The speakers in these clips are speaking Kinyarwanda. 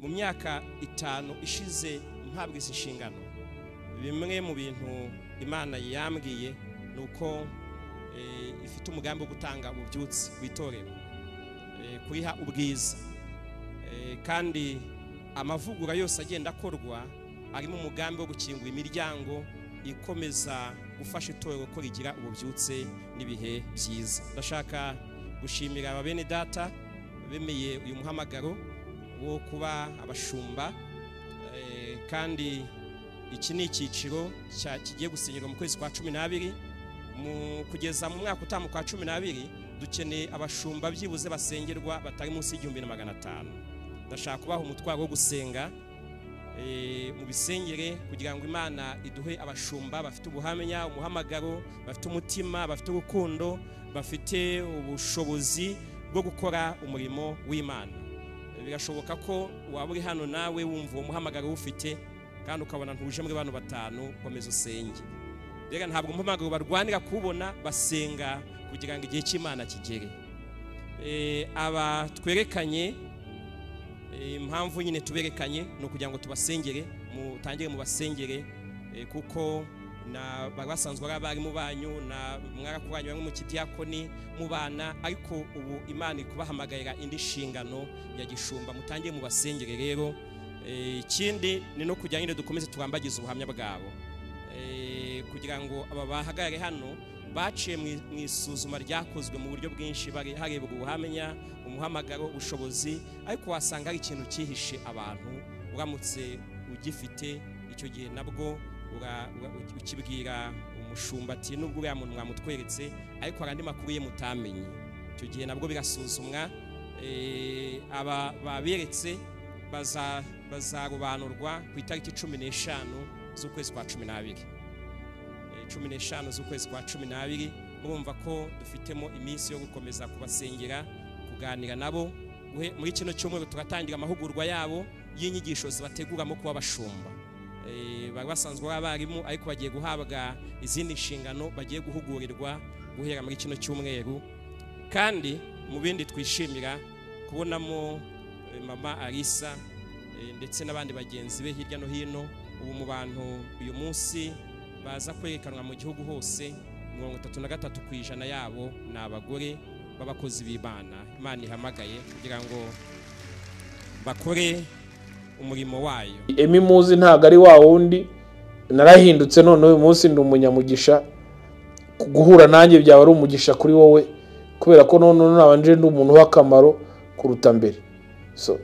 mu myaka 5 ishize mpabwa izi nshingano. Bimwe mu bintu Imana yambwiye nuko ifite umugambi wo gutanga ububyutsi witorero, kuriha ubwiza, kandi amavugura yose agenda akorwa arimo umugambi wo gukingura imiryango ikomeza gufasha itorero ko rigira ububyutse n'ibihe byiza. Ndashaka gushimira ababene data bemeye uyu muhamagaro wo kuba abashumba, kandi iki ni icyiciro kigiye gusenyerwa mu kwezi kwa 12. Kugeza mu mwaka utamu kwa 12 dukeneye abashumba byibuze basengerwa batari munsi y'1500. Ndashaka kubaha umutwaro wo gusenga mu bisengere kugira ngo Imana iduhe abashumba bafite ubuhamya, umuhamagaro, bafite umutima, bafite urukundo, bafite ubushobozi bwo gukora umurimo w'Imana. Birashoboka ko waba uri hano nawe wumva uwo muhamagaro ufite kandi ukabona ntuje muri bantu 5, komeza usenge. Rega ntabwo umuhamagaro barwanira kubona, basenga kugira ngo igihe cy'Imana kigere. Aba twerekanye impamvu nyine tuberekanye no kugira ngo tubasengere, mutangire mu basengere, kuko na basanzwe ari abarimu banyu na mwarakuranye bamwe mu kidiyakoni mu bana, ariko ubu Imana ikubahamagarira indi nshingano ya gishumba, mutangire mu basengere. Rero ikindi ni no kugira ngo dukomeze turambagize ubuhamya bwabo, kugira ngo aba bahagarare hano baciye mu isuzuma ryakozwe mu buryo bwinshi, bari harebwa ubuhamya, umuhamagaro, ubushobozi, ariko wasanga ari ikintu cyihishe abantu. Uramutse ugifite icyo gihe nabwo ukibwira umushumba ati nubwo uriya muntu mwamutweretse ariko hari andi makuru ye mutamenye, icyo gihe nabwo birasuzumwa. Aba baberetse bazarobanurwa ku itariki 15 z'ukwezi kwa 12. 15 z'ukwezi kwa 12. Murumva ko dufitemo iminsi yo gukomeza kubasengera, kuganira nabo. Muri kino cyumweru turatangira amahugurwa yabo y'inyigisho zibateguramo kuba bashumba. Bari basanzwe abarimu ariko bagiye guhabwa izindi nshingano, bagiye guhugurirwa guhera muri kino cyumweru. Kandi mu bindi twishimira kubonamo mama Alisa ndetse n'abandi bagenzi be hirya no hino. Ubu mu bantu uyu munsi baza kwerekanwa mu gihugu hose 33% yabo ni abagore b'abakozi b'Imana. Imana ihamagaye kugira ngo bakore umurimo wayo. Muzi ntago ari wa wundi narahindutse, none uyu munsi ndi umunyamugisha. Guhura nanjye byaba ari umugisha kuri wowe, kubera ko none nabanje ndi umuntu w'akamaro kuruta mbere. So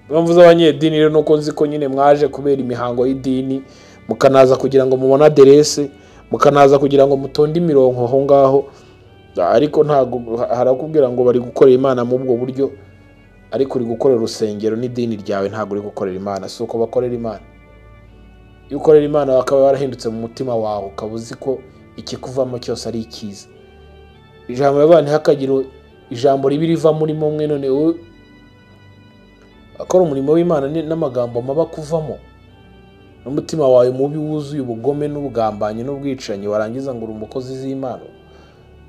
bamvuze abanyedini rero nuko nzi ko nyine mwaje kubera imihango y'idini, mukanaza kugira ngo mubone aderese, mukanaza kugira ngo mutonde imirongo aho ngaho, ariko ntago harakubwira ngo bari gukorera Imana mu bwo buryo, ariko uri gukorera urusengero n'idini ryawe, ntago uri gukorera Imana. Si uko bakorera Imana. Iyo ukorera Imana bakaba barahindutse mu mutima wawe, ukabuzi ko ikikuvamo cyose ari ikiza. Ijambo y'abantu hakagira ijambo ribi riva muri mwe, none akora umurimo w'Imana n'amagambo maba kuvamo, n'umutima wawe mubi wuzuye ubugome n'ubugambanyi n'ubwicanyi, warangiza ngo uri umukozi w'Imana,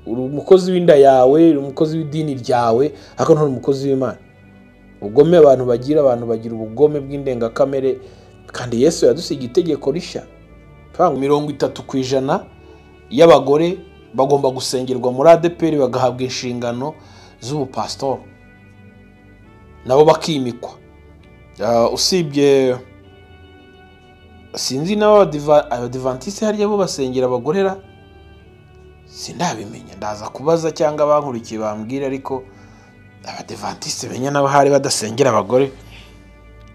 uri umukozi w'inda yawe, uri umukozi w'idini ryawe, ariko nturi umukozi w'Imana. Ubugome abantu bagira ubugome bw'indengakamere, kandi Yesu yadusigiye itegeko rishya. 30% y'abagore bagomba gusengerwa muri ADPR, bagahabwa inshingano z'ubupastor, nabo bakimikwa. Usibye sinzi n'abadivantiste hariya bo basengera abagorera, sindabimenya, ndaza kubaza cyangwa bankurikiye bambwira, ariko abadivantiste benya nabo hari badasengera abagore.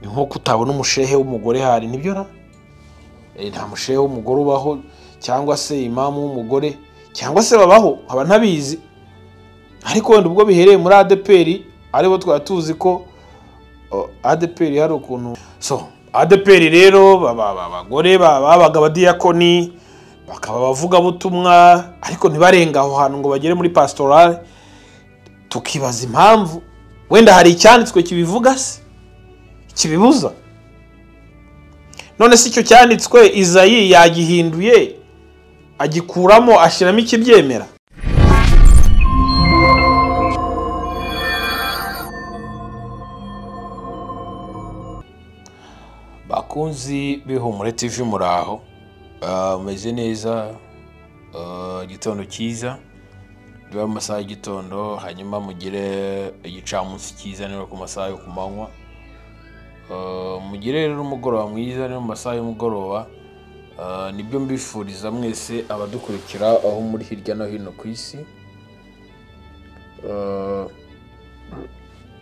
Nko kutabona umushehe w'umugore hari, nibyo na nta mushehe w'umugore ubaho, cyangwa se imamu w'umugore, cyangwa se babaho aba ntabizi, ariko wenda ubwo bihereye muri ADPR aribo twatuzi ko ADPR hari ukuntu. So ADPR rero abagore babaga abadiyakoni, bakaba bavuga butumwa, ariko ntibarenga aho hantu ngo bagere muri pastoral. Tukibaza impamvu, wenda hari icyanditswe kibivuga se kibibuza? None si icyo cyanditswe Izayi yagihinduye agikuramo ashyiramo ikibyemera? bakunzi b'Ihumure TV muraho, umeze neza, igitondo cyiza, biba mu masaha y'igitondo, hanyuma mugire igicamunsi cyiza nero ku masaha yo kumanywa, mugire rero umugoroba mwiza nero mu masaha y'umugoroba. Nibyo mbifuriza mwese abadukurikira aho muri hirya no hino ku isi.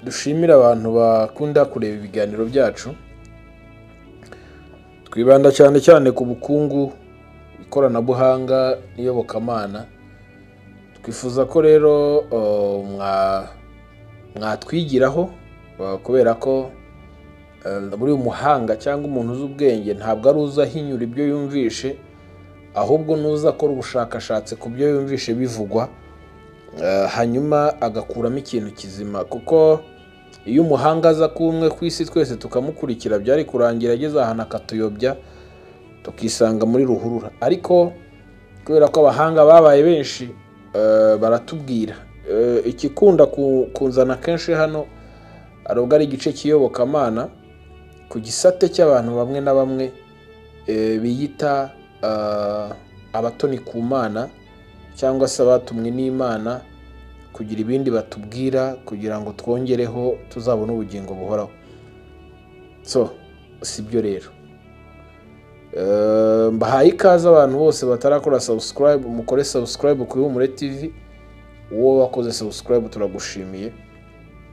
Dushimira abantu bakunda kureba ibiganiro byacu, twibanda cyane cyane ku bukungu, ikoranabuhanga n'iyobokamana. Twifuza ko rero mwatwigiraho, kubera ko buri umuhanga cyangwa umuntu uzi ubwenge ntabwo ari uza ahinyura ibyo yumvishe, ahubwo nuza akora ubushakashatsi ku byo yumvishe bivugwa, hanyuma agakuramo ikintu kizima. Kuko iyo umuhanga aza kumwe ku isi twese tukamukurikira, byari kurangira ageze ahantu akatuyobya tukisanga muri ruhurura. Ariko kubera ko abahanga babaye benshi, baratubwira ikikunda kunzana kenshi hano arubwo ari igice cy'iyobokamana, ku gisate cy'abantu bamwe na bamwe biyita abatoni ku Mana cyangwa se abatumwe n'Imana kugira ibindi batubwira kugira ngo twongereho tuzabone ubugingo buhoraho. Sibyo rero. Mbahaye ikaze abantu bose batarakora subscribe, mukore subscribe ku Ihumure TV. Uwo wakoze subscribe turagushimiye,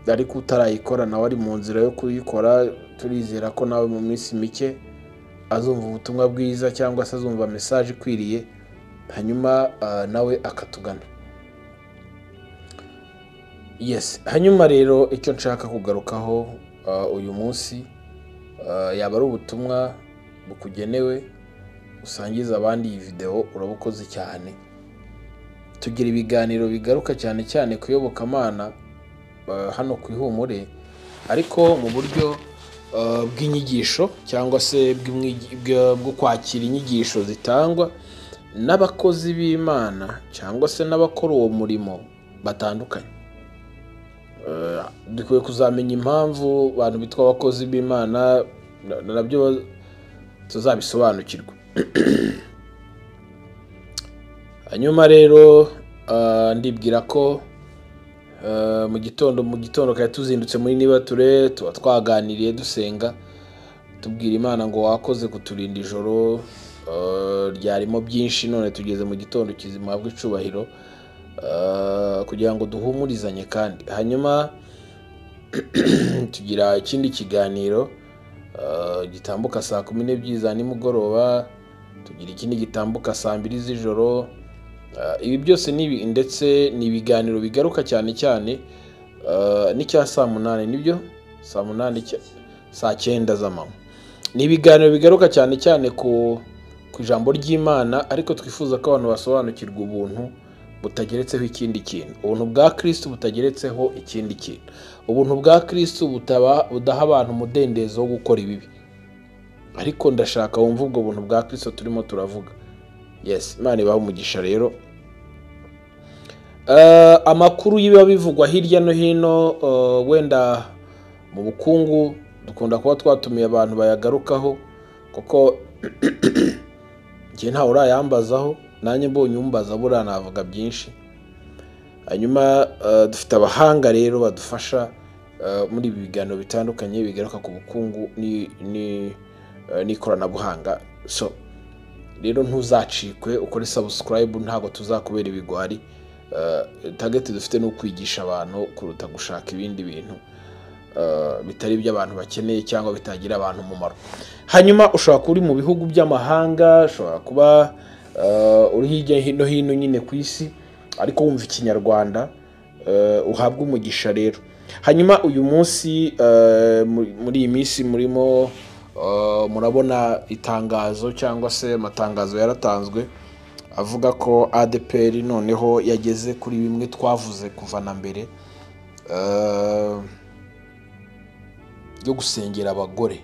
ariko utarayikora nawe ari mu nzira yo kuyikora. Turizera ko nawe mu minsi mike azumva ubutumwa bwiza cyangwa se azumva message ikwiriye, hanyuma nawe akatugana. Hanyuma rero icyo nshaka kugarukaho uyu munsi, yaba ari ubutumwa bukugenewe usangiza abandi iyi video, urabukoze cyane. Tugira ibiganiro bigaruka cyane cyane kuyobokamana hano ku Ihumure, ariko mu buryo bw'inyigisho cyangwa se bwo kwakira inyigisho zitangwa n'abakozi b'Imana cyangwa se n'abakora uwo murimo batandukanye. Dukwiye kuzamenya impamvu abantu bitwa abakozi b'Imana, nabyo tuzabisobanukirwa. Hanyuma rero ndibwira ko mu gitondo kare tuzindutse muri nibature, tuba twaganiriye dusenga tubwira Imana ngo wakoze kuturinda ijoro ryarimo byinshi, none tugeze mu gitondo kizima, habwe icubahiro, kugira ngo duhumurizanye. Kandi hanyuma tugira ikindi kiganiro gitambuka saa 12 za nimugoroba, tugira ikindi gitambuka saa 2 z'ijoro. Ibi byose ndetse ni ibiganiro bigaruka cyane cyane n'icya saa 8, nibyo saa 8 saa 9 z'amanywa. Ni ibiganiro bigaruka cyane cyane ku ijambo ry'Imana, ariko twifuza ko abantu basobanukirwa ubuntu butageretseho ikindi kintu, ubuntu bwa Kristo butageretseho ikindi kintu, ubuntu bwa Kristo budaha abantu umudendezo wo gukora ibibi. Ariko ndashaka wumva ubwo buntu bwa Kristo turimo turavuga. Imana ibahe umugisha rero. Amakuru yiba bivugwa hirya no hino, wenda mu bukungu dukunda kuba twatumiye abantu bayagarukaho, kuko njye ntawe urayambazaho, nanjye mbonye umbaza buriya navuga byinshi. Hanyuma dufite abahanga rero badufasha muri ibi biganiro bitandukanye bigaruka ku bukungu n'ikoranabuhanga. Rero ntuzacikwe, ukore subscribe, ntago tuzakubera ibigwari. Target dufite no kwigisha abantu kuruta gushaka ibindi bintu bitari iby'abantu bakeneye cyangwa bitagira abantu umumaro. Hanyuma ushobora kuba uri mu bihugu by'amahanga, ushobora kuba uri hirya no hino nyine ku isi, ariko wumva ikinyarwanda, uhabwa umugisha rero. Hanyuma uyu munsi, muri iyi minsi murimo murabona itangazo cyangwa se amatangazo yaratanzwe avuga ko ADPR noneho yageze kuri bimwe twavuze kuva na mbere, yo gusengera abagore.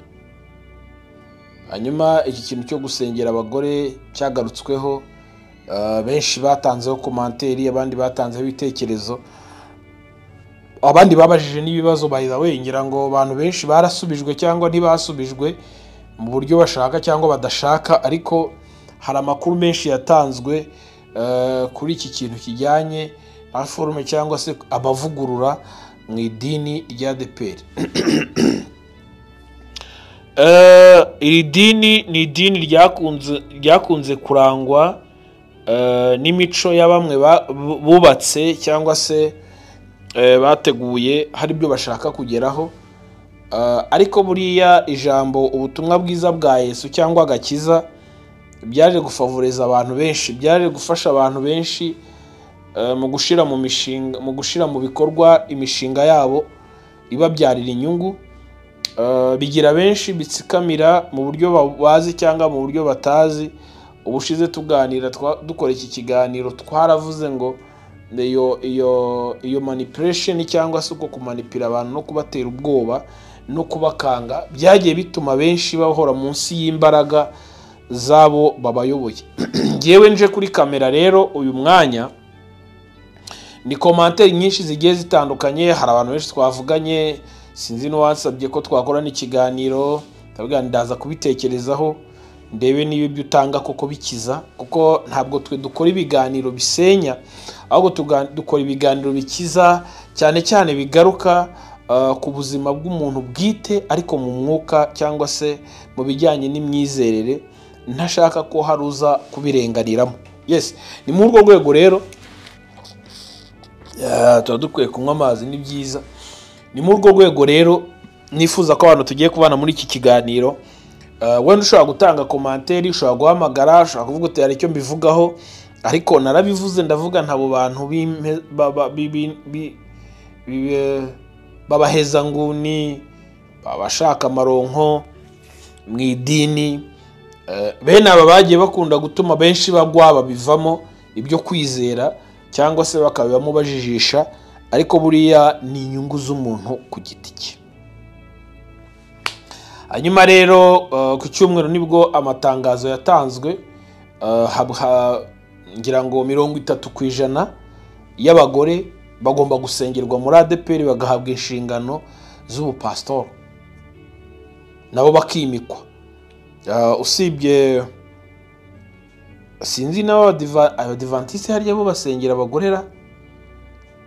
Hanyuma iki kintu cyo gusengera abagore cyagarutsweho, benshi batanzeho komanteri, abandi batanzeho ibitekerezo, abandi babajije n'ibibazo. By the way, ngira ngo abantu benshi barasubijwe cyangwa ntibasubijwe, mu buryo bashaka cyangwa badashaka, ariko hari amakuru menshi yatanzwe kuri iki kintu kijyanye na forume cyangwa se abavugurura mu idini rya ADEPR. Iri dini ni idini ryakunze kurangwa n'imico ya bamwe bubatse cyangwa se bateguye hari ibyo bashaka kugeraho, ariko buriya ijambo ubutumwa bwiza bwa Yesu cyangwa agakiza byaje gufavoriza abantu benshi, byaje gufasha abantu benshi mu gushira mu mishinga, mu gushira mu bikorwa imishinga yabo ibabyarira inyungu, bigira benshi bitsikamira mu buryo bazi cyangwa mu buryo batazi. Ubushize tuganira dukora iki kiganiro twaravuze ngo iyo manipulation cyangwa se uko kumanipira abantu no kubatera ubwoba no kubakanga byagiye bituma benshi bahora munsi y'imbaraga zabo babayoboye. Ngewe nje kuri kamera rero uyu mwanya ni commentaire nyinshi zigiye zitandukanye, hari abantu benshi twavuganye, sinzi no wansabye ko twakora n'ikiganiro, ndaza kubitekerezaho ndebe niba ibyo utanga koko bikiza, kuko ntabwo twe dukora ibiganiro bisenya, ahubwo dukora ibiganiro bikiza, cyane cyane bigaruka ku buzima bw'umuntu bwite ariko mu mwuka cyangwa se mu bijyanye n'imyizerere, ntashaka ko haruza kubirenganiramo. Yes, ni muri urwo rwego rero tuba dukwiye kunywa amazi, ni byiza. Ni muri urwo rwego rero nifuza ko abantu tugiye kubana muri iki kiganiro. Wenda ushobora gutanga commentaire, ushobora guhamagara, ushobora kuvuga uti hari icyo mbivugaho, ariko narabivuze ndavuga ntabo bantu babaheza nguni, babashaka amaronko mu idini, bene aba bagiye bakunda gutuma benshi bagwa babivamo ibyo kwizera cyangwa se bakabibamo bajijisha, ariko buriya ni inyungu z'umuntu ku giti cye. Hanyuma rero ku cyumweru nibwo amatangazo yatanzwe, ngira ngo 30% y'abagore bagomba gusengerwa muri ADEPR bagahabwa inshingano z'ubupastor, nabo bakimikwa. Usibye sinzi naho abadivantiste hariya bo basengera abagorera,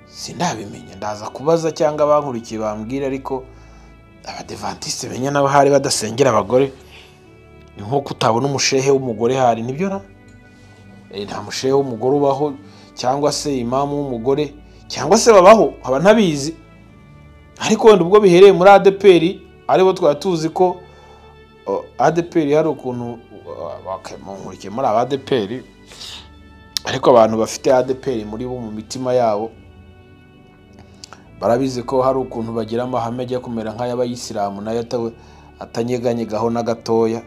sindabimenya, ndaza kubaza cyangwa bankurikiye bambwira, ariko abadivantiste benya nabo hari badasengera abagore. Ni nko kutabona umushehe w'umugore hari, nibyo na nta mushehe w'umugore ubaho, cyangwa se imamu w'umugore, cyangwa se babaho aba ntabizi, ariko wenda ubwo bihereye muri ADEPR aribo twatuzi ko ADEPR hari ukuntu bakemunkurikiye muri ADEPR, ariko abantu bafite ADEPR muri bo mu mitima yabo barabizi ko hari ukuntu bagira amahame ajya kumera nk'ay'abayisilamu nayo atanyeganyegaho na gatoya.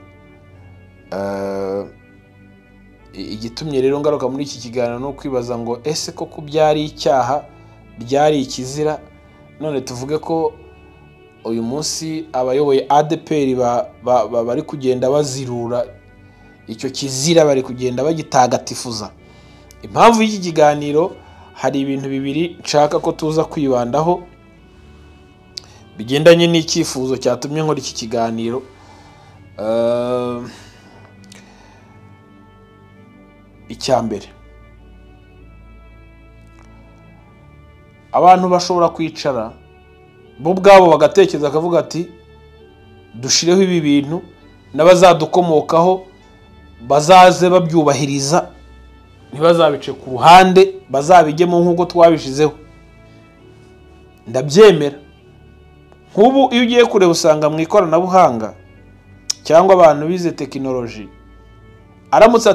Igitumye rero ngaruka muri iki kiganiro no kwibaza ngo ese koko byari icyaha, byari ikizira? None tuvuge ko uyu munsi abayoboye ADEPR bari kugenda bazirura icyo kizira, bari kugenda bagitagatifuza. Impamvu y'iki kiganiro, hari ibintu bibiri nshaka ko tuza kwibandaho bigendanye n'icyifuzo cyatumye nkora iki kiganiro. Icyambere, abantu bashobora kwicara bo ubwabo bagatekereza akavuga ati dushireho ibi bintu n'abazadukomokaho bazaze babyubahiriza, ntibazabice ku ruhande, bazabijyemo nk'uko twabishizeho. Ndabyemera. Nk'ubu iyo ugiye kureba usanga mu ikoranabuhanga cyangwa abantu bize tekinoloji, aramutse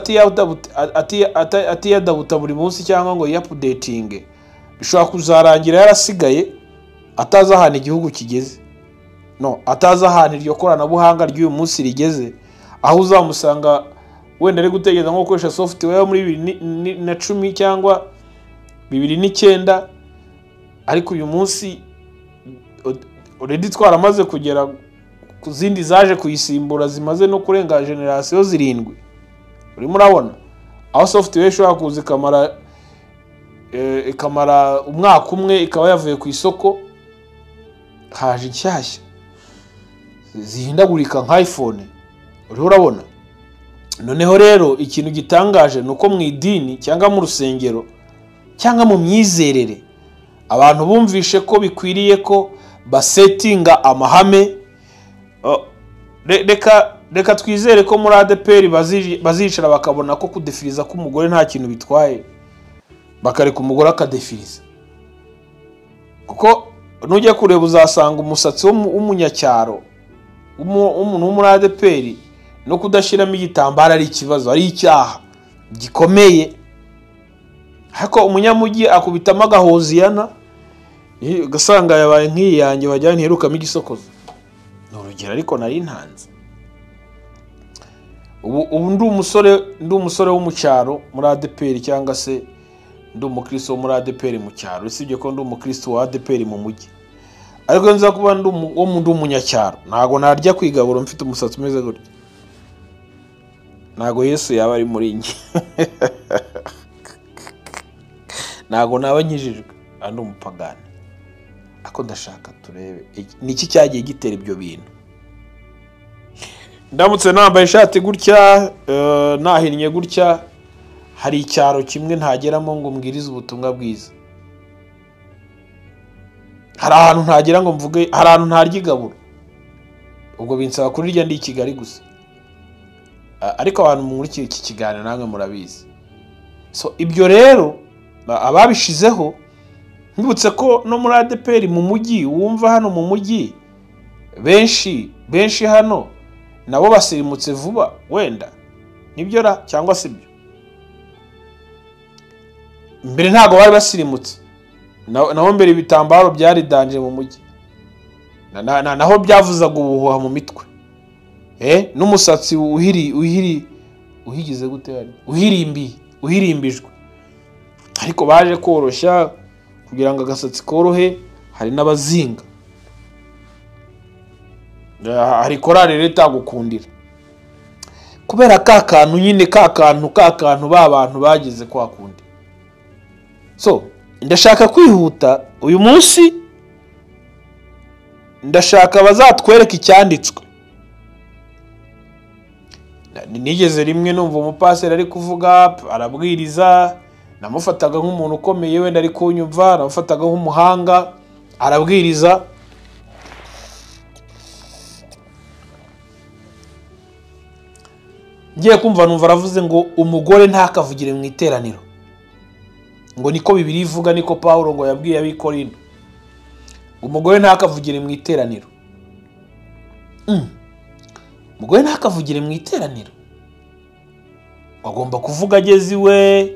atiyadabuta buri munsi cyangwa ngo yapudetinge, bishobora kuzarangira yarasigaye atazi ahantu igihugu kigeze, atazi ahantu iryo koranabuhanga ry'uyu munsi rigeze, aho uzamusanga wenda ari gutegereza nko gukoresha software muri 2010 cyangwa 2009, ariko uyu munsi already twaramaze kugera ku zindi zaje kuyisimbura, zimaze no kurenga generation 7. Urimo urabona aho software ishobora kuza ikamara umwaka umwe ikaba yavuye ku isoko, haje inshyashya zihindagurika nka iPhone, uriho urabona. Noneho rero ikintu gitangaje nuko mu idini cyangwa mu rusengero cyangwa mu myizerere abantu bumvishe ko bikwiriye ko basetinga amahame. Reka twizere ko muri ADPR bazicara bakabona ko kudefiriza k'umugore nta kintu bitwaye, bakareka umugore akadefiriza. Kuko nujya kureba uzasanga umusatsi w'umunyacyaro umuntu wo muri ADPR no kudashiramo igitambaro ari ikibazo, ari icyaha gikomeye. Hako umunyamujyi akubitamo agahoziyana ugasanga yabaye nk'iyange bajyana ntirukamo igisokozo. Urugero ariko nari ntanze. Ubu ndi umusore w'umucyaro muri ADPR cyangwa se ndi umukristo wo muri ADPR mu cyaro, usibye ko ndi umukristo wa ADPR mu mujyi. Ariko nza kuba ndi umunyacyaro, ntago narya kwigabura mfite umusatsi umeze gutya. Ntago Yesu yaba ari muri njye. Ntago naba nkijijwe, andi umupagani. Ako ndashaka turebe niki cyagiye gitera ibyo bintu. Ndamutse nambaye ishati gutya, nahinnye gutya, hari icyaro kimwe ntageramo ngo mbwirize ubutumwa bwiza. Hari ahantu ntagera ngo mvuge, hari ahantu ntarya igaburo. Ubwo binsaba kurirya ndi i Kigali gusa. Ariko abantu muri iki kiganiro namwe murabizi. So ibyo rero ababishizeho, mbutse ko no muri ADPR mu mujyi, wumva hano mu mujyi benshi hano nabo basirimutse vuba wenda. Nibyo ra cyangwa se byo? Mbere ntago bari basirimutse. Naho mbere ibitambaro byari danje mu mujyi. Naho byavuzaga ubuhuha mu mitwe. N'umusatsi uhigize gute ari? Uhirimbijwe. Ariko baje koroshya kugira ngo agasatsi korohe, hari n'abazinga. Hari korari leta gukundira. Kubera kakantu nyine kakantu babantu bagize kwa kundi. So, ndashaka kwihuta uyu munsi, ndashaka bazatwereka icyanditswe. Nigeze rimwe numva umupaseri ari kuvuga, arabwiriza, namufataga nk'umuntu ukomeye wenda ari kunyumva, namufataga nk'umuhanga, arabwiriza. Ngiye kumva numva aravuze ngo umugore ntakavugire mu iteraniro. Ngo niko Bibiliya ivuga, niko Paulo ngo yabwiye ab'Ikorinto. Umugore ntakavugire mu iteraniro. Umugore ntakavugire mu iteraniro. Agomba kuvuga ageze iwe.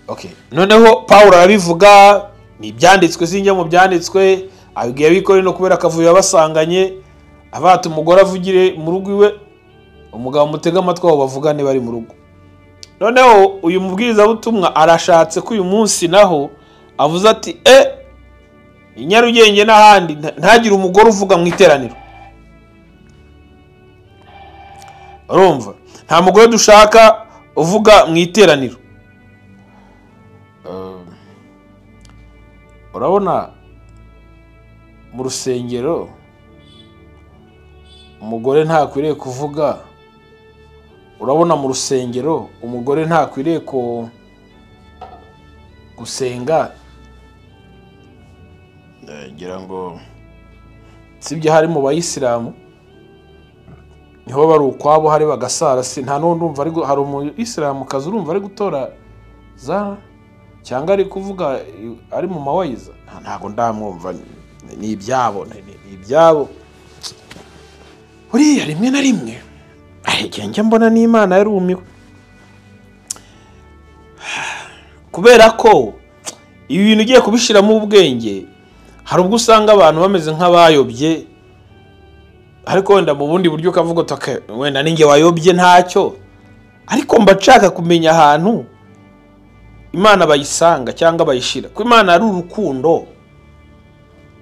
Okay. Noneho Paulo arabivuga, ni byanditswe sinjya mu byanditswe, abwiye ab'Ikorinto kubera akavuyo abasanganye, abata umugore avugire mu rugo iwe, umugabo mutega amatwi abo bavugane bari mu rugo. Noneho uyu mubwiriza butumwa arashatse ko uyu munsi naho avuze ati Inyarugenge n'ahandi ntagire umugore uvuga mu iteraniro. Urumva? Nta mugore dushaka uvuga mu iteraniro. Urabona mu rusengero umugore ntakwiriye kuvuga. Urabona mu rusengero umugore ntakwiriye gusenga. Ngira ngo sibye hari mu bayisilamu niho bari ukwabo, hari bagasara. Nta n'undumva ari hari umuyisilamu kazi urumva ari gutora za cyangwa ari kuvuga ari mu mawayiza. Ntago ndamwumva, ni ibyabo. Uriya rimwe na rimwe njye mbona n'Imana yarumiwe, kubera ko ibi bintu ugiye kubishiramo ubwenge hari ubwo usanga abantu bameze nk'abayobye, ariko wenda mu bundi buryo ukavuga uti wenda ninjye wayobye ntacyo. Ariko mbashaka kumenya ahantu Imana bayisanga cyangwa bayishira. Ko Imana ari urukundo,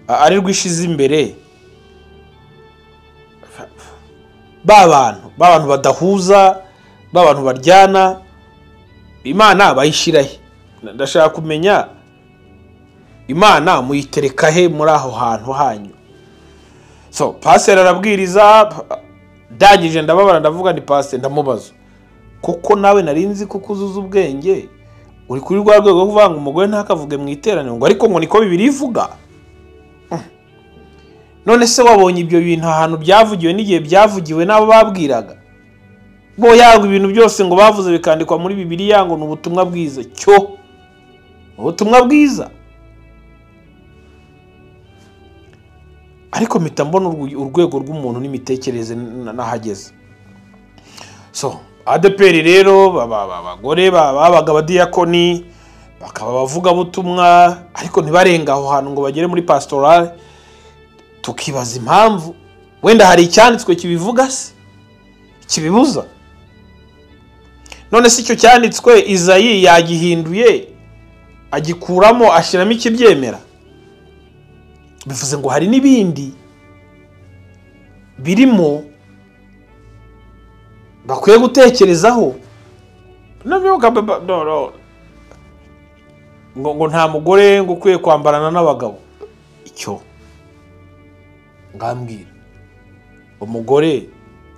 ari rwishize imbere. Babantu badahuza, babantu baryana, Imana bayishirahe. Ndashaka kumenya Imana muyitereka he muri aho hantu hanyu. So pastor arabwiriza, ndangije ndababara ndavuga ni pastor ndamubaza kuko nawe narinzi kuko uzuza ubwenge uri kuri rwa rwego rwo kuvanga umugore ntakavuge mu iteraniro ngo ariko ngo niko Bibiliya ivuga. None se wabonye ibyo bintu ahantu byavugiwe n'igihe byavugiwe n'abo babwiraga bo yago ibintu byose ngo bavuze bikandikwa muri Bibiliya ngo n'ubutumwa bwiza cyo ubutumwa bwiza ariko mpita mbona urwego rw'umuntu n'imitekerereze nahageze. So ADPR rero abagore babaga abadiyakoni bakaba bavuga butumwa ariko ntibarenga aho hantu ngo bagere muri pastoral. Tukibaza impamvu wenda hari icyanditswe kibivuga se kibibuza. None se icyo cyanditswe Izayi yagihinduye agikuramo ashiramo ikibyemera? Bivuze ngo hari nibindi birimo bakwiye gutekerezaho. Ngo nta mugore ngo ukwiye kwambarana n'abagabo. Icyo ngambwira umugore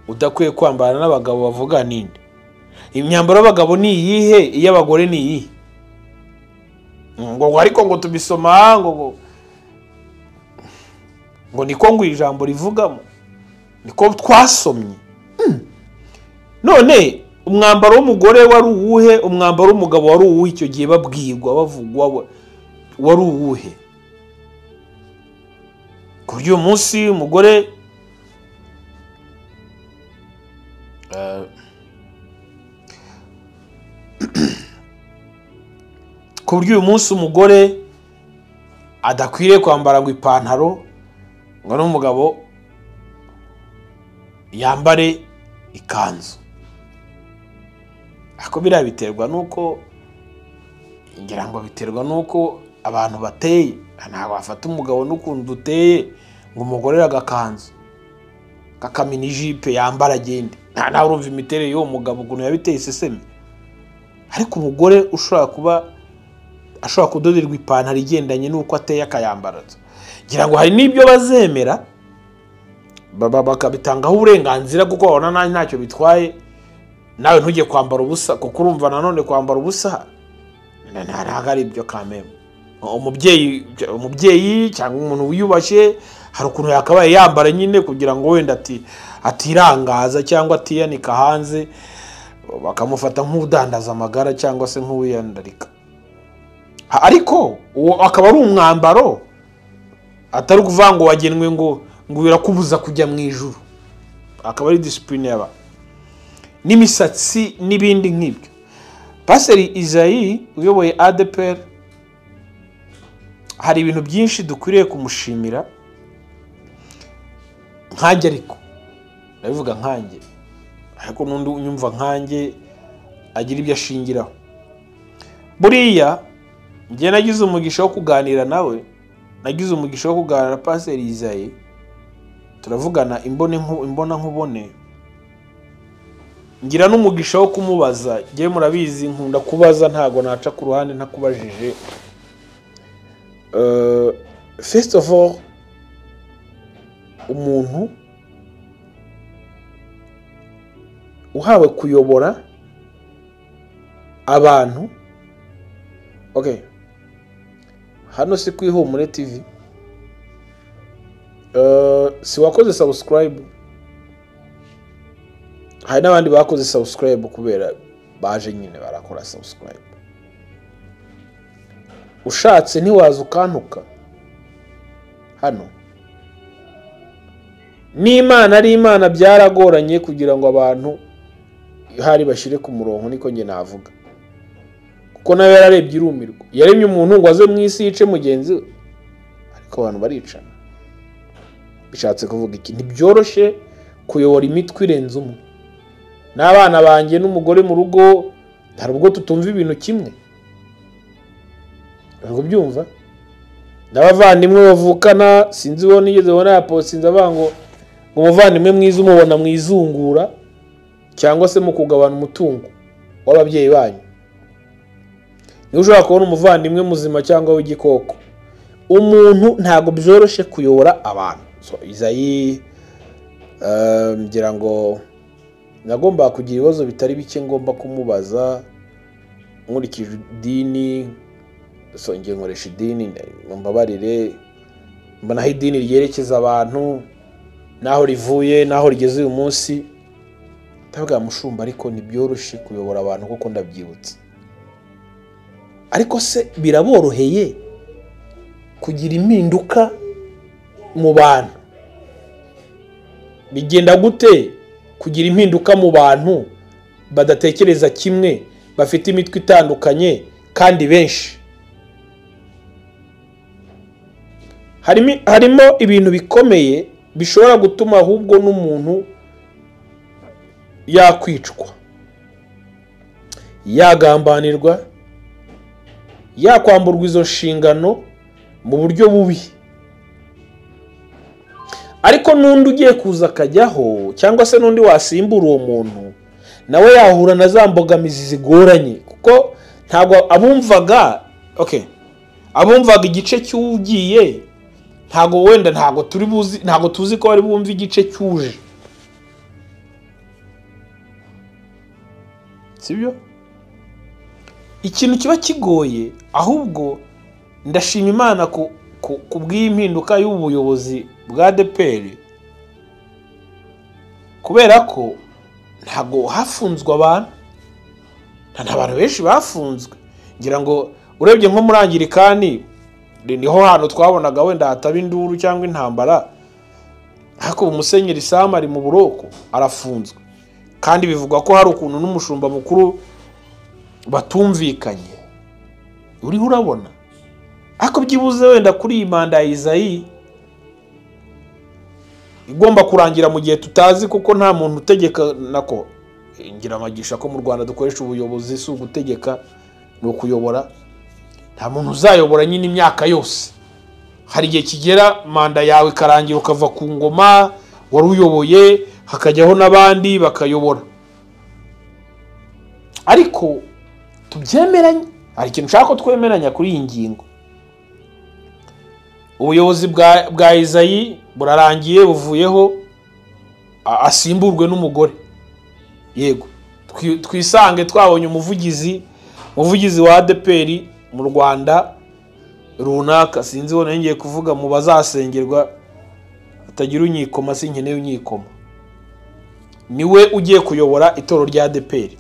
udakwiye kwambarana n'abagabo bavuga ninde? Imyambaro y'abagabo ni iyihe iy'abagore ni iyihe? Ngo ariko ngo tubisoma ngo niko ngo ijambo rivugamo niko twasomye. None umwambaro w'umugore wari uwuhe umwambaro w'umugabo wari uwuhe icyo gihe babwirwa bavugwa wari uwuhe? Kuri uyu munsi umugore ku buryo uyu munsi umugore adakwiriye kwambara ngo ipantaro ngo n'umugabo yambare ikanzu. Ako biriya biterwa nuko ngira ngo biterwa nuko abantu bateye. Ntabwo bafata umugabo n'ukuntu uteye ngo umugore agakanzu kakamini jipe yambara agende. Nta urumva imiterere y'uwo mugabo ukuntu yabiteye iseseme. Ariko umugore ashobora kudoderwa ipantaro igendanye n'uko ateye akayambara. Ngira ngo hari n'ibyo bazemera bakabitangaho uburenganzira kuko babona ntacyo bitwaye nawe ntujye kwambara ubusa kuko urumva nanone kwambara ubusa ntabwo ari ibyo kameme. Umubyeyi cyangwa umuntu wiyubashye hari ukuntu yakabaye yambara nyine kugira ngo wenda atirangaza cyangwa atiyanika hanze bakamufata nk'udandaza amagara cyangwa se nk'uwiyandarika. Ariko akaba ari umwambaro atari kuvuga ngo wagenwe ngo birakubuza kujya mu ijuru. Akaba ari discipline yaba n'imisatsi n'ibindi nk'ibyo. Pastor Izayi uyoboye ADPR hari ibintu byinshi dukwiriye kumushimira nkanjye ariko ndabivuga nkanjye ariko n'undi unyumva nkanjye agira ibyo ashingiraho. Buriya njye nagize umugisha wo kuganira nawe nagize umugisha wo kuganira na Pastor Izayi turavugana imbona nkubone ngira n'umugisha wo kumubaza. Ngiye murabizi nkunda kubaza ntago naca ku ruhande ntakubajije. First of all umuntu uhawe kuyobora abantu hano si ku Ihumure TV si wakoze subscribe. Hari n'abandi bakoze subscribe kubera baje nyine barakora subscribe. Ushatse ntiwaza ukantuka hano n'Imana ari Imana byaragoranye kugira ngo abantu hari bashire ku murongo niko nge navuga kuko nawe yararebye irumirwa yaremye umuntu ngo aze mu isi yice mugenzi we ariko abantu baricana. Bishatse kuvuga iki? Ntibyoroshye kuyobora imitwe irenze umwe. N'abana banjye n'umugore mu rugo hari ubwo tutumva ibintu kimwe. Ngo byumva n'abavandimwe bavukana sinzi wo nigeze bona yapostinze abango ngo umuvandimwe mwiza umubona mwizungura cyangwa se mu kugabana umutungo w'ababyeyi banyu. Ni ushobora kubona umuvandimwe muzima cyangwa w'igikoko. Umuntu ntago byoroshye kuyobora abantu. So Izayi ngira ngo nagomba kugira ibibazo bitari bike ngomba kumubaza nkurikije idini, ngiye nkoresha idini, mumbabarire, mbona aho idini ryerekeza abantu naho rivuye naho rigeze uyu munsi. Ndavuga mushumba, ariko ntibyoroshye kuyobora abantu kuko ndabyibutse. Ariko se biraboroheye kugira impinduka mu bantu? Bigenda gute kugira impinduka mu bantu badatekereza kimwe, bafite imitwe itandukanye kandi benshi? Harimo ibintu bikomeye bishobora gutuma ahubwo n'umuntu yakwicwa, yagambanirwa, yakwamburwa izo nshingano mu buryo bubi. Ariko n'undi ugiye kuza akajyaho, cyangwa se n'undi wasimbura uwo muntu, nawe yahura na za mbogamizi zigoranye, kuko ntabwo abumvaga igice cy'ugiye, ntabwo tuzi ko bari bumva igice cyuje, sibyo? Ikintu kiba kigoye, ahubwo ndashima Imana ku bw'impinduka y'ubuyobozi bwa ADEPR, kubera ko ntabwo hafunzwe abantu, nta bantu benshi bafunzwe. Ngira ngo urebye nko muri Anglikani niho hano twabonaga wenda hataba induru cyangwa intambara, ariko umusenyeri Sam ari mu buroko arafunzwe, kandi bivugwa ko hari ukuntu n'umushumba mukuru batumvikanye. Uriho urabona, ariko byibuze wenda kuri iyi manda ya Izayi igomba kurangira mu gihe tutazi, kuko nta muntu utegeka. Nako ngira amagisha ko mu Rwanda dukoresha ubuyobozi si ugutegeka, ni ukuyobora. Nta muntu uzayobora nyine imyaka yose. Hari igihe kigera manda yawe ikarangira ukava ku ngoma wari uyoboye, hakajyaho n'abandi bakayobora. Ariko tubyemeranye, hari ikintu ushaka ko twemeranya kuri iyi ngingo. Ubuyobozi bwa Izayi burarangiye, buvuyeho, asimburwe n'umugore. Yego, twisange twabonye umuvugizi wa ADEPR mu Rwanda runaka, sinzi wona ngiye kuvuga mu bazasengerwa atagira unyikoma, sinkeneye unyikoma, niwe ugiye kuyobora itoro rya ADEPR.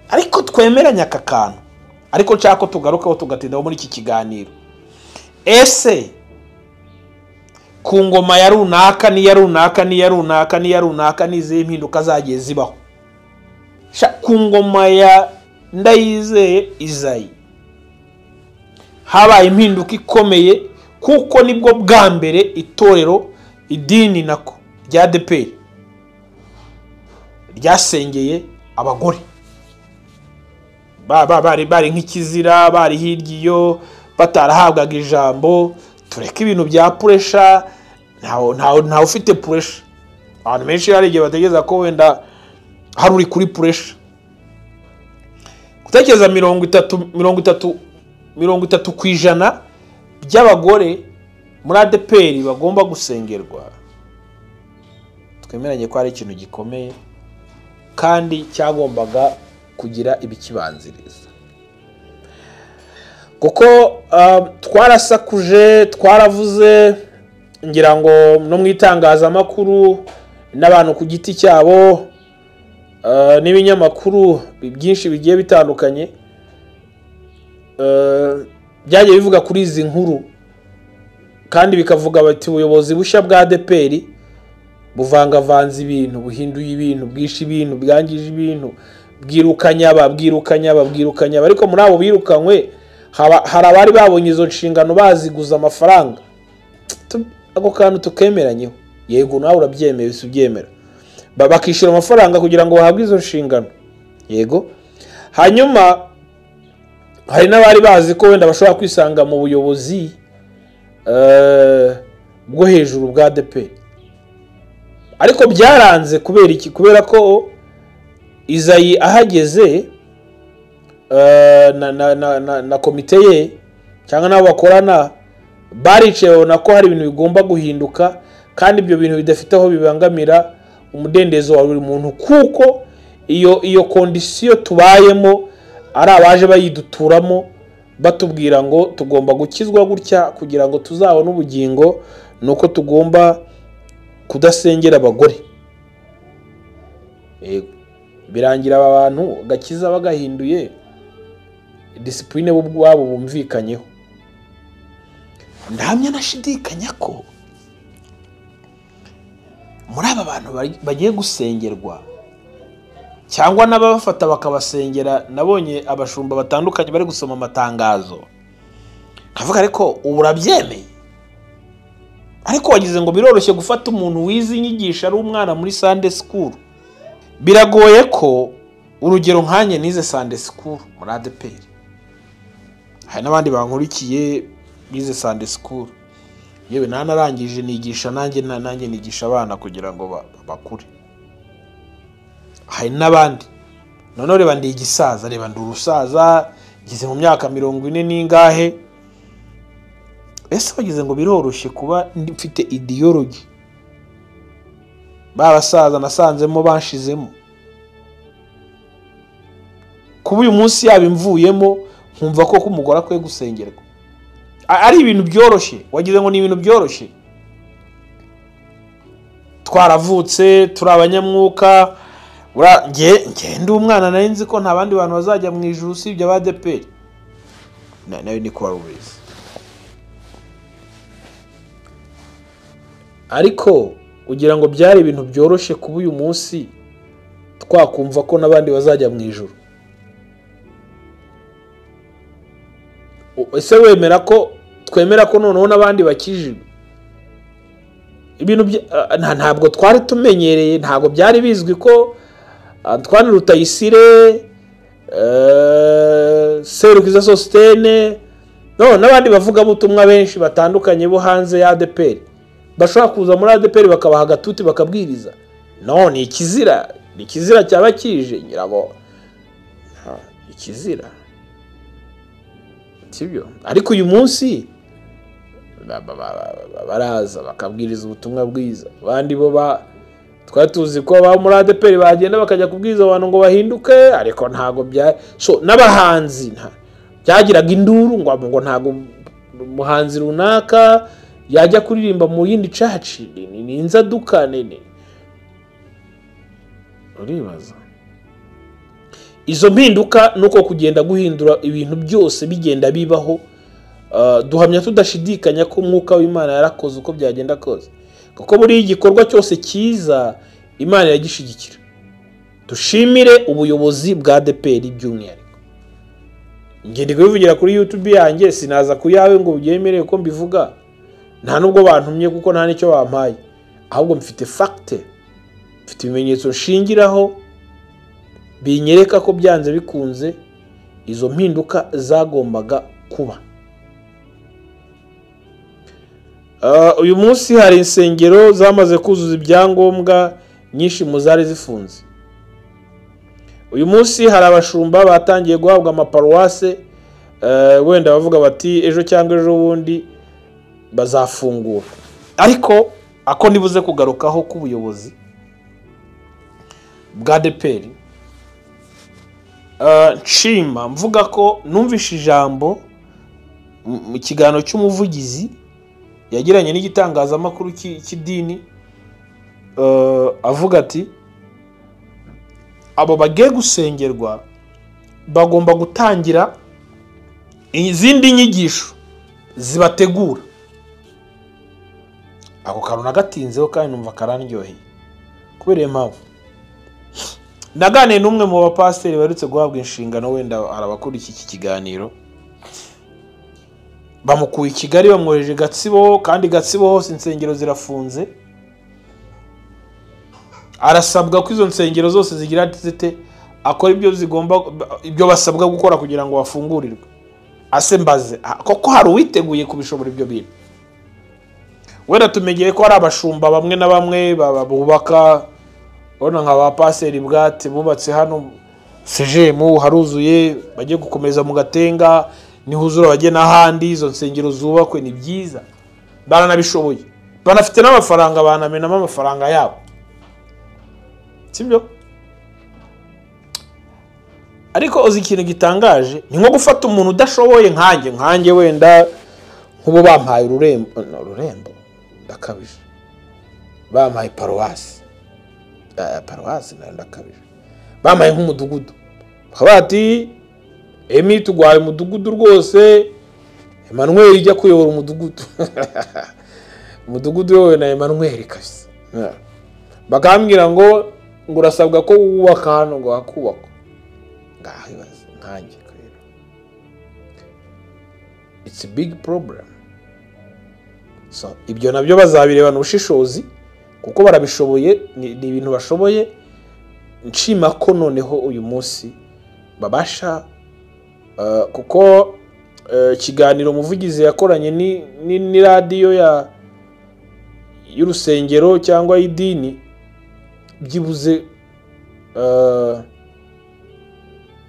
Ariko twemeranya aka kantu, ariko nshaka ko tugarukaho tugatindaho muri iki kiganiro. Ese ku ngoma ya runaka n'izihe mpinduka zagiye zibaho? Ku ngoma ya Ndayizeye Izayi habaye impinduka ikomeye, kuko nibwo bwa mbere itorero, idini nako rya ADEPR ryasengeye abagore. Bari nk'ikizira, bari hirya iyo batarahabwaga ijambo. Tureke ibintu bya pressure, ntawe ufite pressure. Abantu benshi hari igihe bategeza ko wenda hari uri kuri pressure. Gutekereza 30% by'abagore muri ADEPR bagomba gusengerwa, twemeranye ko ari ikintu gikomeye kandi cyagombaga kugira ibikibanziriza. Kuko twarasakuje, twaravuze, ngira ngo no mwitangazamakuru n'abantu ku giti cyabo, n'ibinyamakuru byinshi bigiye bitandukanye byagiye bivuga kuri izi nkuru, kandi bikavuga bati ubuyobozi bushya bwa ADEPR buvangavanze ibintu, buhinduye ibintu, bwishe ibintu, bwangije ibintu, bwirukanya. Ariko muri abo birukanywe hari abari babonye izo nshingano baziguza amafaranga. Ako kantu tukemeranyeho. Yego, nawe urabyemeye, ubyemera. Bakishyura amafaranga kugira ngo bahabwe izo nshingano. Yego. Hanyuma hari n'abari bazi ko wenda bashobora kwisanga mu buyobozi bwo hejuru bwa ADEPR. Ariko byaranze kubera iki? Kubera ko Izayi ahageze, na komite ye cyangwa nabo bakorana baricaye babona ko hari ibintu bigomba guhinduka, kandi ibyo bintu bidafite aho bibangamira umudendezo wa buri muntu, kuko iyo kondisiyo tubayemo ari abaje bayiduturamo batubwira ngo tugomba gukizwa gutya kugira ngo tuzabone ubugingo, nuko tugomba kudasengera abagore. Birangira aba bantu gakiza bagahinduye disipurine bo ubwabo bumvikanyeho. Ndahamya nashidikanya ko muri aba bantu bagiye gusengerwa cyangwa n'ababafata bakabasengera, nabonye abashumba batandukanye bari gusoma amatangazo kavuga ariko ubu urabyemeye, ariko wagize ngo biroroshye gufata umuntu wize inyigisho ari umwana muri Sunday school. Biragoye ko urugero nkanye nize Sunday school muri ADPR, hari n'abandi bankurikiye bize Sunday school, yewe nanarangije nigisha nanjye nigisha abana kugira ngo bakure. Hari n'abandi none reba ndi igisaza, reba ndi urusaza gize mu myaka 40 n'ingahe. Ese bagize ngo biroroshye kuba mfite ideology babasaza nasanzemo banshizemo, kuba uyu munsi yabimvuyemo nkumva ko umugore akwiye gusengerwa ari ibintu byoroshye? Wagize ngo ni ibintu byoroshye? Twaravutse turi abanyamwuka, ndi umwana nari nzi ko nta bandi bantu bazajya mu ijuru usibye ADPR. Nayo ni kuba rubizi. Ariko ugira ngo byari ibintu byoroshye kuba uyu munsi twakumva ko nabandi bazajya mu ijuru? Ese wemera ko twemera ko noneho nabandi bakijijwe? Ibintu ntabwo twari tumenyereye, ntabwo byari bizwi ko Antoine Rutayisire, Serukiza Sostene n'abandi bavuga butumwa benshi batandukanye bo hanze ya ADPR bashobora kuza muri ADPR bakabaha agatuti bakabwiriza. Ni ikizira cyaba kije nyirabo, ikizira sibyo. Ariko uyu munsi baraza bakabwiriza ubutumwa bwiza. Abandi bo twari tuzi ko aba muri ADPR bagenda bakajya kubwiza abantu ngo bahinduke, ariko ntago n'abahanzi byagiraga induru ngo ntago umuhanzi runaka yajya kuririmba mu yindi church ni inzaduka nene. Uribaza izo mpinduka nuko kugenda guhindura ibintu byose bigenda bibaho. Duhamya tudashidikanya ko umwuka w'Imana yarakoze uko byagenda koze, kuko buri igikorwa cyose cyiza Imana yagishigikira. Dushimire ubuyobozi bwa ADPR by'umwihariko. Ngende kubivugira kuri YouTube yanjye, sinaza kuyawe ngo ubyemere ko mbivuga, nta nubwo bantumye kuko nta nicyo bampaye, ahubwo mfite fact, mfite ibimenyetso nshingiraho binyereka ko byanze bikunze izo mpinduka zagombaga kuba. Uyu munsi hari insengero zamaze kuzuza ibyangombwa nyinshi mu zari zifunze. Uyu munsi hari abashumba batangiye guhabwa amaparuwase, wenda bavuga bati ejo cyangwa ejo bundi bazafungura. Ariko ako nibuze kugarukaho ku buyobozi bwa ADPR, nshima mvuga ko numvishe ijambo mu kiganiro cy'umuvugizi yagiranye n'igitangazamakuru cy'idini, avuga ati abo bagiye gusengerwa bagomba gutangira izindi nyigisho zibategura. Ako kantu nagatinzeho kandi numva karandyoheye kubera impamvu naganiriye n'umwe mu bapasiteri barutse guhabwa inshingano, wenda arabakurikiye iki kiganiro, bamukuye i Kigali bamwohereje Gatsibo, kandi Gatsibo hose insengero zirafunze. Arasabwa ko izo nsengero zose zigira zite akora ibyo basabwa gukora kugira ngo bafungurirwe. Asembaze koko hari uwiteguye kubishobora ibyo bintu? Wenda tumenyeye ko hari abashumba bamwe na bamwe bubaka, ubona nka ba paseri bwate bubatse hano CGM haruzuye, bagiye gukomeza mu Gatenga nihuzura bagiye n'ahandi, izo nsengero zubakwe ni byiza, baranabishoboye, banafite n'amafaranga, banamenamo amafaranga yabo. sibyo? Ariko uzi ikintu gitangaje ni nko gufata umuntu udashoboye nkanjye wenda nk'ubu bampaye ururembo ndakabije, bampaye paruwasi nayo ndakabije, bampaye nk'umudugudu bakaba bati Emi tugwaye umudugudu rwose, Emmanuel ijya kuyobora umudugudu umudugudu wowe na Emmanuel kabisa, bakambwira ngo urasabwa ko wubaka hano ngo hakubakwa ngahibaze nkanjye kwera. It's a big problem. So ibyo nabyo bazabirebana ubushishozi kuko barabishoboye, ni ibintu bashoboye. Nshima ko noneho uyu munsi babasha kuko ikiganiro umuvugizi yakoranye ni radio y'urusengero cyangwa y'idini byibuze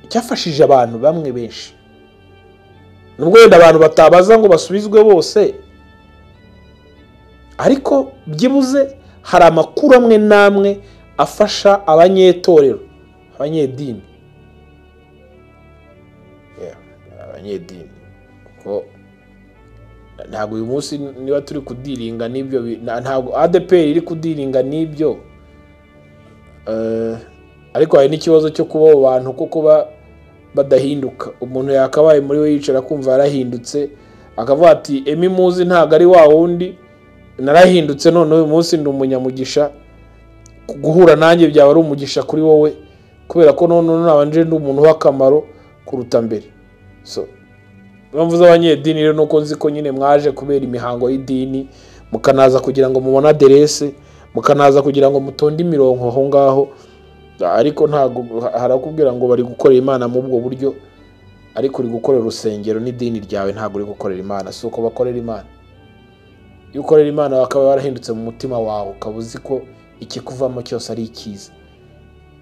cyafashije abantu bamwe benshi, nubwo wenda abantu batabaza ngo basubizwe bose, ariko byibuze hari amakuru amwe namwe afasha abanyetorero, abanyedini, abanyedini ko ntabwo uyu munsi niba turi kudiringa n'ibyo, ntabwo ADPR iri kudiringa n'ibyo, ariko hari n'ikibazo cyo kuba abantu kuko badahinduka. Umuntu yakabaye muri we yicara kumva yarahindutse akavuga ati Emi muzi ntago ari wa wundi, narahindutse none uyu munsi ndi umunyamugisha, guhura nanjye byaba ari umugisha kuri wowe kubera ko none nabanje ndi umuntu w'akamaro kuruta mbere. So bamvuze abanyedini rero nuko nzi ko nyine mwaje kubera imihango y'idini, mukanaza kugira ngo mubone adresse, mukanaza kugira ngo mutonde imirongo aho ngaho, ariko ntago harakubwira ngo bari gukorera Imana mu bwo buryo, ariko uri gukorera urusengero n'idini ryawe, ntago uri gukorera Imana. Si uko bakorera Imana. Iyo ukorera Imana bakaba barahindutse mu mutima wawe, ukabuzi ko ikikuvamo cyose ari ikiza.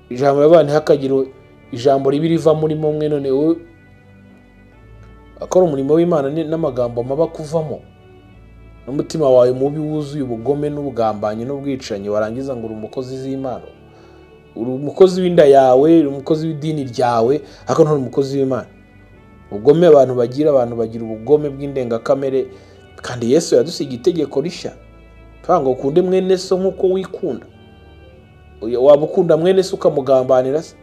Ijambo y'abantu hakagira ijambo ribi riva muri mwe, none wowe akora umurimo w'Imana n'amagambo maba kuvamo, n'umutima wawe mubi wuzuye ubugome n'ubugambanyi n'ubwicanyi, warangiza ngo uri umukozi w'Imana, uri umukozi w'inda yawe, uri umukozi w'idini ryawe, ariko nturi umukozi w'Imana. Ubugome abantu bagira ubugome bw'indengakamere, kandi Yesu yadusiga itegeko rishya ngo ukunde mwene so nk'uko wikunda. Waba ukunda mwene so ukamugambanira se?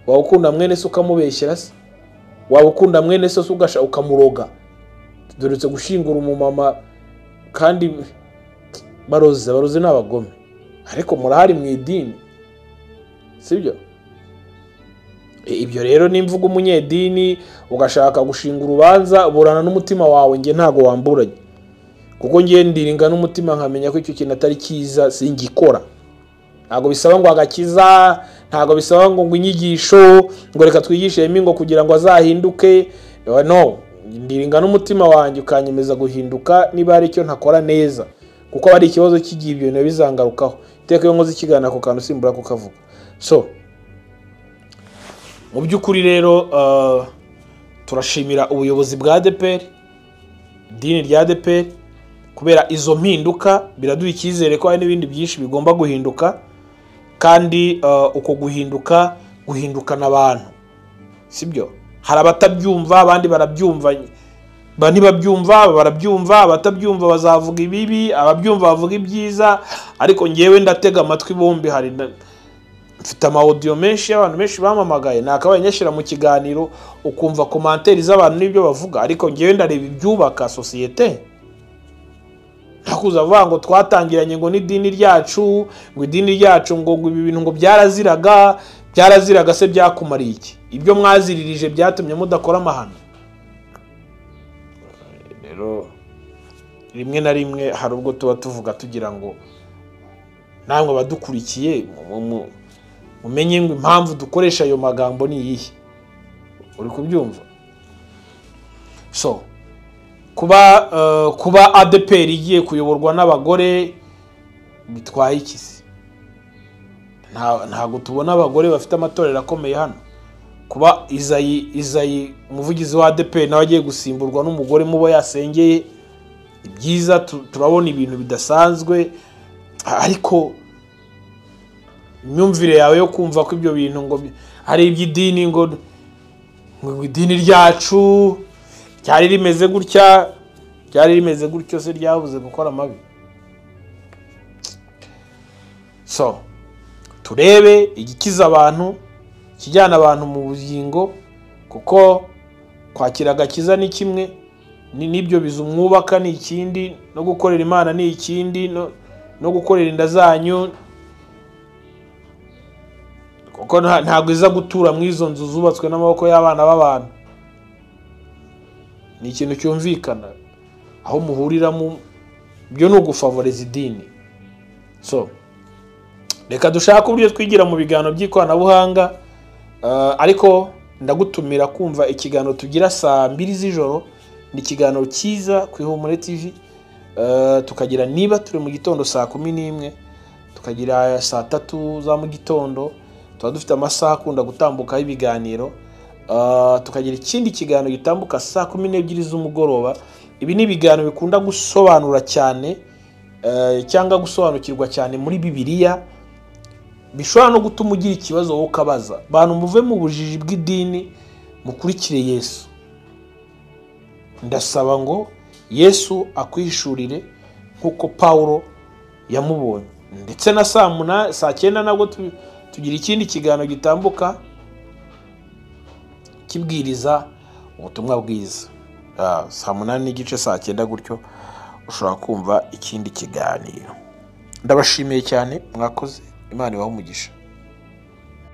Waba ukunda mwene so ukamubeshyera se? Waba ukunda mwene so ukamuroga? Duretse gushingura umumama kandi baroze n'abagome, ariko murahari mu idini, sibyo? Ibyo rero nimvuga umunyedini ugashaka gushinga urubanza, burana n'umutima wawe, nge ntago wamburanye, kuko nge ndiringa n'umutima nkamenya ko icyo kintu atari kiza singikora. Ntago bisaba ngo agakiza, ntago bisaba ngo inyigisho ngo reka twigishe Emi ngo kugira ngo azahinduke, no, ndiringa n'umutima wanjye ukanyemeza guhinduka niba ari icyo ntakora neza, kuko ari ikibazo cy'igihe ibyo bintu bizangarukaho. Iteka yo nkoze ikigana ku kantu simbura kukavuga. So mu by'ukuri rero turashimira ubuyobozi bwa ADPR, idini rya ADPR, kubera izo mpinduka biraduha icyizere ko hari n'ibindi byinshi bigomba guhinduka, kandi uko guhindukana abantu, sibyo? Hari abatabyumva, abandi barabyumva, ntibabyumva barabyumva, abatabyumva bazavuga ibibi, ababyumva bavuga ibyiza, ariko ngewe ndatega amatwi bombi. Hari mfite audio menshi y'abantu benshi bamamagaye, nakabaye nyashira mu kiganiro ukumva commentaires z'abantu n'ibyo bavuga, ariko ngewe ndareba ibyubaka societe. Nakuza vuga ngo twatangiranye ngo n'idini ryacu, ngo idini ryacu ngo ibi bintu ngo byaraziraga se byakumariye iki? Ibyo mwaziririje byatumye mudakora amahano. Rero rimwe na rimwe hari ubwo tuba tuvuga tugira ngo namwe badukurikiye mumenye ngo impamvu dukoresha ayo magambo ni iyihe. Uri kubyumva? So kuba ADPR igiye kuyoborwa n'abagore bitwaye ikisi? Ntago tubona abagore bafite amatorero akomeye hano. Kuba Izayi umuvugizi wa ADPR nawe agiye gusimburwa n'umugore mubo yasengeye, byiza, turabona ibintu bidasanzwe, ariko imyumvire yawe yo kumva ko ibyo bintu ngo hari iby'idini ngo idini ryacu ryari rimeze gutyo se ryabuze gukora amabi. So turebe igikiza abantu, kijyana abantu mu bugingo, kuko kwakira agakiza ni kimwe, n'ibyo bizumwubaka ni ikindi, no gukorera Imana ni ikindi, no gukorera inda zanyu, kuko ntabwo iza gutura mu izo nzu zubatswe n'amaboko y'abana b'abantu. Ni ikintu cyumvikana, aho muhurira byo ni ugufavoriza idini. So reka dushaka uburyo twigira mu biganiro by'ikoranabuhanga, ariko ndagutumira kumva ikiganiro tugira saa 2 z'ijoro. Ni ikiganiro cyiza ku Ihumure TV, tukagira niba turi mu gitondo saa 11, tukagira saa 3 za mu gitondo, tuba dufite amasaha akunda gutambukaho ibiganiro, tukagira ikindi kiganiro gitambuka saa 12 z'umugoroba. Ibi ni ibiganiro bikunda gusobanura cyane cyangwa gusobanukirwa cyane muri Bibiliya, bishobora no gutuma ugira ikibazo wowe ukabaza. Bantu muve mu bujiji bw'idini, mukurikire Yesu. Ndasaba ngo Yesu akwihishurire nkuko Paulo yamubonye. Ndetse na saa 9 nabwo tugira ikindi kiganiro gitambuka kibwiriza ubutumwa bwiza. Saa 8 n'igice, saa 9 gutyo ushobora kumva ikindi kiganiro. Ndabashimiye cyane, mwakoze. Imana ibahe umugisha.